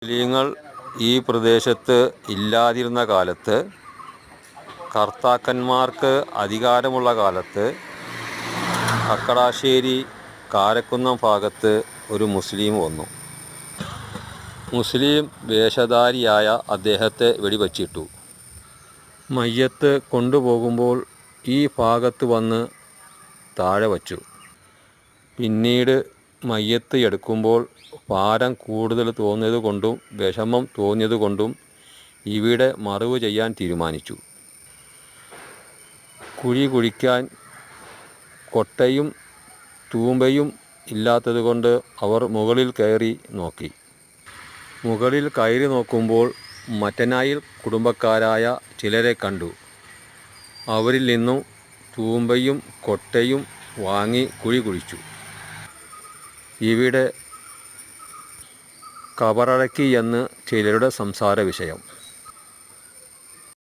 മുസ്ലിങ്ങൾ ഈ പ്രദേശത്ത് ഇല്ലാതിരുന്ന കാലത്ത്, കർത്താക്കന്മാർക്ക് അധികാരമുള്ള കാലത്ത്, കക്കടാശ്ശേരി കാരക്കുന്നം ഭാഗത്ത് ഒരു മുസ്ലിം വന്നു. മുസ്ലിം വേഷധാരിയായ അദ്ദേഹത്തെ വെടിവച്ചിട്ടു. മയ്യത്ത് കൊണ്ടുപോകുമ്പോൾ ഈ ഭാഗത്ത് വന്ന് താഴെ വച്ചു. പിന്നീട് മയ്യത്ത് എടുക്കുമ്പോൾ ഭാരം കൂടുതൽ തോന്നിയതുകൊണ്ടും വിഷമം തോന്നിയതുകൊണ്ടും ഇവിടെ മറവ് ചെയ്യാൻ തീരുമാനിച്ചു. കുഴി കുഴിക്കാൻ കൊട്ടയും തൂമ്പയും ഇല്ലാത്തതുകൊണ്ട് അവർ മുകളിൽ കയറി നോക്കി. മുകളിൽ കയറി നോക്കുമ്പോൾ മറ്റനായിൽ കുടുംബക്കാരായ ചിലരെ കണ്ടു. അവരിൽ നിന്നും തൂമ്പയും കൊട്ടയും വാങ്ങി കുഴി കുഴിച്ചു. ഇവിടെ കബറടക്കി എന്ന് ചിലരുടെ സംസാര വിഷയം.